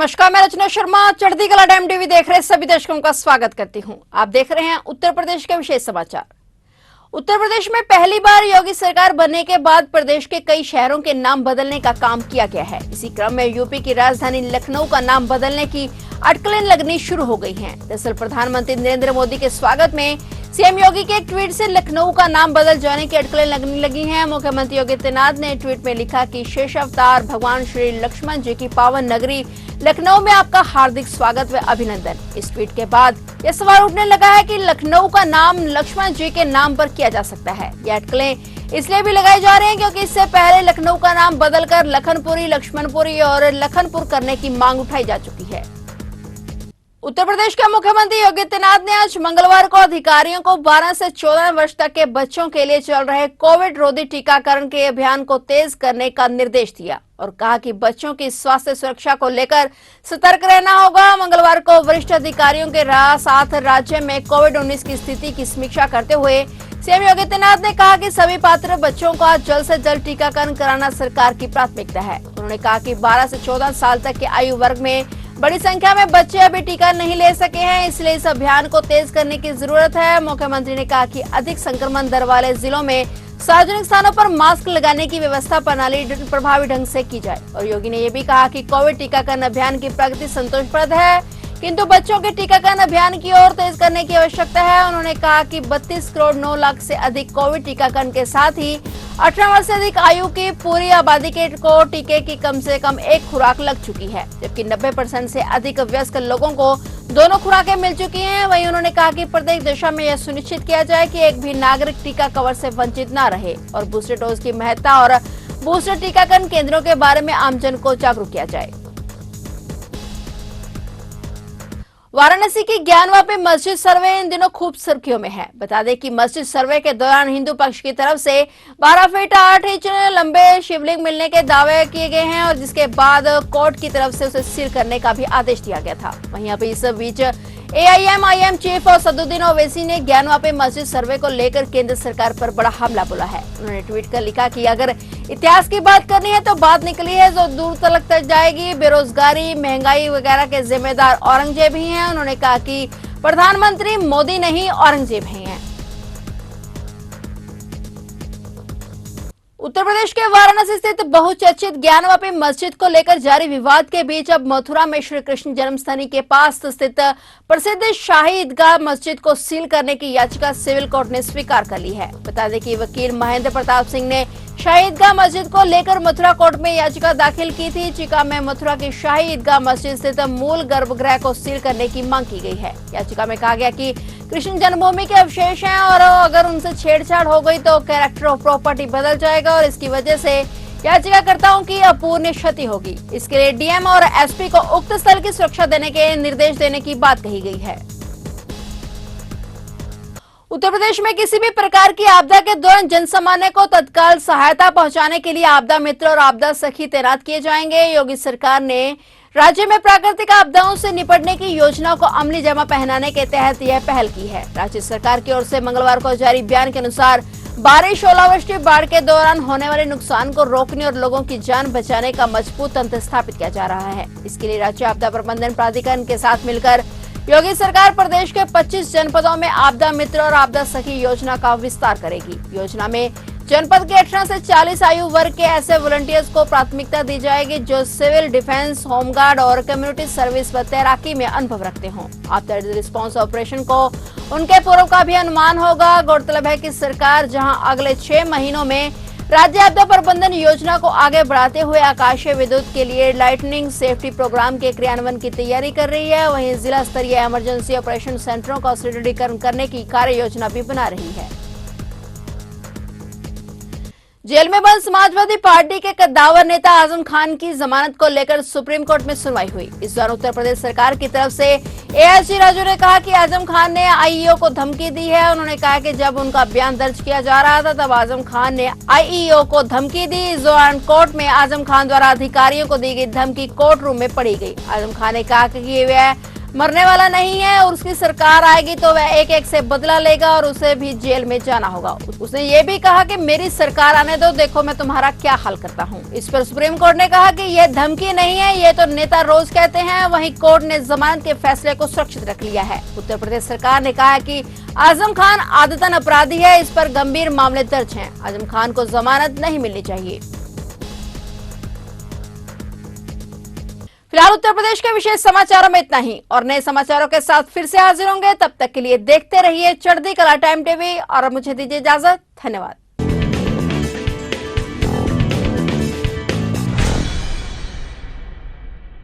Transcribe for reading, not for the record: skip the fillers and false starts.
नमस्कार, मैं रचना शर्मा चढ़ती कला टाइम टीवी देख रहे सभी दर्शकों का स्वागत करती हूं। आप देख रहे हैं उत्तर प्रदेश के विशेष समाचार। उत्तर प्रदेश में पहली बार योगी सरकार बनने के बाद प्रदेश के कई शहरों के नाम बदलने का काम किया गया है। इसी क्रम में यूपी की राजधानी लखनऊ का नाम बदलने की अटकलें लगनी शुरू हो गई हैं। दरअसल प्रधानमंत्री नरेंद्र मोदी के स्वागत में सीएम योगी के एक ट्वीट से लखनऊ का नाम बदल जाने की अटकलें लगने लगी हैं। मुख्यमंत्री योगी आदित्यनाथ ने ट्वीट में लिखा कि शेष अवतार भगवान श्री लक्ष्मण जी की पावन नगरी लखनऊ में आपका हार्दिक स्वागत व अभिनंदन। इस ट्वीट के बाद यह सवाल उठने लगा है कि लखनऊ का नाम लक्ष्मण जी के नाम पर किया जा सकता है। ये अटकलें इसलिए भी लगाई जा रही हैं क्योंकि इससे पहले लखनऊ का नाम बदलकर लखनपुरी, लक्ष्मणपुरी और लखनपुर करने की मांग उठाई जा चुकी है। उत्तर प्रदेश के मुख्यमंत्री योगी आदित्यनाथ ने आज मंगलवार को अधिकारियों को 12 से 14 वर्ष तक के बच्चों के लिए चल रहे कोविड रोधी टीकाकरण के अभियान को तेज करने का निर्देश दिया और कहा कि बच्चों की स्वास्थ्य सुरक्षा को लेकर सतर्क रहना होगा। मंगलवार को वरिष्ठ अधिकारियों के साथ राज्य में कोविड-19 की स्थिति की समीक्षा करते हुए सीएम योगी आदित्यनाथ ने कहा कि सभी पात्र बच्चों का जल्द से जल्द टीकाकरण कराना सरकार की प्राथमिकता है। उन्होंने कहा कि 12 से 14 साल तक के आयु वर्ग में बड़ी संख्या में बच्चे अभी टीका नहीं ले सके हैं, इसलिए इस अभियान को तेज करने की जरूरत है। मुख्यमंत्री ने कहा कि अधिक संक्रमण दर वाले जिलों में सार्वजनिक स्थानों पर मास्क लगाने की व्यवस्था प्रणाली प्रभावी ढंग से की जाए। और योगी ने यह भी कहा कि कोविड टीकाकरण अभियान की प्रगति संतोषप्रद है, किंतु बच्चों के टीकाकरण अभियान की ओर तेज करने की आवश्यकता है। उन्होंने कहा कि 32 करोड़ 9 लाख से अधिक कोविड टीकाकरण के साथ ही 18 वर्ष से अधिक आयु की पूरी आबादी को टीके की कम से कम एक खुराक लग चुकी है, जबकि 90% से अधिक वयस्क लोगों को दोनों खुराकें मिल चुकी हैं। वहीं उन्होंने कहा कि प्रत्येक दिशा में यह सुनिश्चित किया जाए कि एक भी नागरिक टीका कवर से वंचित न रहे और बूस्टर डोज की महत्ता और बूस्टर टीकाकरण केंद्रों के बारे में आमजन को जागरूक किया जाए। वाराणसी की ज्ञानवापी मस्जिद सर्वे इन दिनों खूब सुर्खियों में है। बता दें कि मस्जिद सर्वे के दौरान हिंदू पक्ष की तरफ से 12 फीट 8 इंच लंबे शिवलिंग मिलने के दावे किए गए हैं और जिसके बाद कोर्ट की तरफ से उसे सील करने का भी आदेश दिया गया था। वहीं अभी इस बीच AIM चीफ और सदुद्दीन ओवैसी ने ज्ञानवापी मस्जिद सर्वे को लेकर केंद्र सरकार पर बड़ा हमला बोला है। उन्होंने ट्वीट कर लिखा कि अगर इतिहास की बात करनी है तो बात निकली है जो दूर तक जाएगी। बेरोजगारी, महंगाई वगैरह के जिम्मेदार औरंगजेब ही हैं। उन्होंने कहा कि प्रधानमंत्री मोदी नहीं औरंगजेब ही हैं। उत्तर प्रदेश के वाराणसी स्थित बहुचर्चित ज्ञानवापी मस्जिद को लेकर जारी विवाद के बीच अब मथुरा में श्री कृष्ण जन्मस्थली के पास स्थित प्रसिद्ध शाही ईदगाह मस्जिद को सील करने की याचिका सिविल कोर्ट ने स्वीकार कर ली है। बता दें कि वकील महेंद्र प्रताप सिंह ने शाही ईदगाह मस्जिद को लेकर मथुरा कोर्ट में याचिका दाखिल की थी। याचिका में मथुरा की शाही ईदगाह मस्जिद स्थित मूल गर्भगृह को सील करने की मांग की गई है। याचिका में कहा गया कि कृष्ण जन्मभूमि के अवशेष हैं और अगर उनसे छेड़छाड़ हो गई तो कैरेक्टर ऑफ प्रॉपर्टी बदल जाएगा और इसकी वजह से याचिकाकर्ताओं की अपूर्णीय क्षति होगी। इसके लिए डीएम और एसपी को उक्त स्थल की सुरक्षा देने के निर्देश देने की बात कही गई है। उत्तर प्रदेश में किसी भी प्रकार की आपदा के दौरान जनसामान्य को तत्काल सहायता पहुंचाने के लिए आपदा मित्र और आपदा सखी तैनात किए जाएंगे। योगी सरकार ने राज्य में प्राकृतिक आपदाओं से निपटने की योजना को अमली जमा पहनाने के तहत यह पहल की है। राज्य सरकार की ओर से मंगलवार को जारी बयान के अनुसार बारिश, ओलावृष्टि, बाढ़ के दौरान होने वाले नुकसान को रोकने और लोगों की जान बचाने का मजबूत तंत्र स्थापित किया जा रहा है। इसके लिए राज्य आपदा प्रबंधन प्राधिकरण के साथ मिलकर योगी सरकार प्रदेश के 25 जनपदों में आपदा मित्र और आपदा सखी योजना का विस्तार करेगी। योजना में जनपद के 18 से 40 आयु वर्ग के ऐसे वॉलंटियर्स को प्राथमिकता दी जाएगी जो सिविल डिफेंस, होमगार्ड और कम्युनिटी सर्विस व तैराकी में अनुभव रखते हों। आपदा रिस्पांस ऑपरेशन को उनके पूर्व का भी अनुमान होगा। गौरतलब है कि सरकार जहां अगले 6 महीनों में राज्य आपदा प्रबंधन योजना को आगे बढ़ाते हुए आकाशीय विद्युत के लिए लाइटनिंग सेफ्टी प्रोग्राम के क्रियान्वयन की तैयारी कर रही है, वहीं जिला स्तरीय इमरजेंसी ऑपरेशन सेंटरों का सुदृढ़ीकरण करने की कार्य योजना भी बना रही है। जेल में बंद समाजवादी पार्टी के कद्दावर नेता आजम खान की जमानत को लेकर सुप्रीम कोर्ट में सुनवाई हुई। इस दौरान उत्तर प्रदेश सरकार की तरफ से AIG राजू ने कहा कि आजम खान ने IEO को धमकी दी है। उन्होंने कहा कि जब उनका बयान दर्ज किया जा रहा था तब आजम खान ने IEO को धमकी दी। इस दौरान कोर्ट में आजम खान द्वारा अधिकारियों को दी गई धमकी कोर्ट रूम में पढ़ी गई। आजम खान ने कहा कि वे मरने वाला नहीं है और उसकी सरकार आएगी तो वह एक एक से बदला लेगा और उसे भी जेल में जाना होगा। उसने ये भी कहा कि मेरी सरकार आने दो, देखो मैं तुम्हारा क्या हाल करता हूं। इस पर सुप्रीम कोर्ट ने कहा कि यह धमकी नहीं है, ये तो नेता रोज कहते हैं। वहीं कोर्ट ने जमानत के फैसले को सुरक्षित रख लिया है। उत्तर प्रदेश सरकार ने कहा है कि आजम खान आदतन अपराधी है, इस पर गंभीर मामले दर्ज हैं। आजम खान को जमानत नहीं मिलनी चाहिए। फिलहाल उत्तर प्रदेश के विशेष समाचारों में इतना ही और नए समाचारों के साथ फिर से हाजिर होंगे। तब तक के लिए देखते रहिए चढ़ती कला टाइम टीवी और मुझे दीजिए इजाजत। धन्यवाद।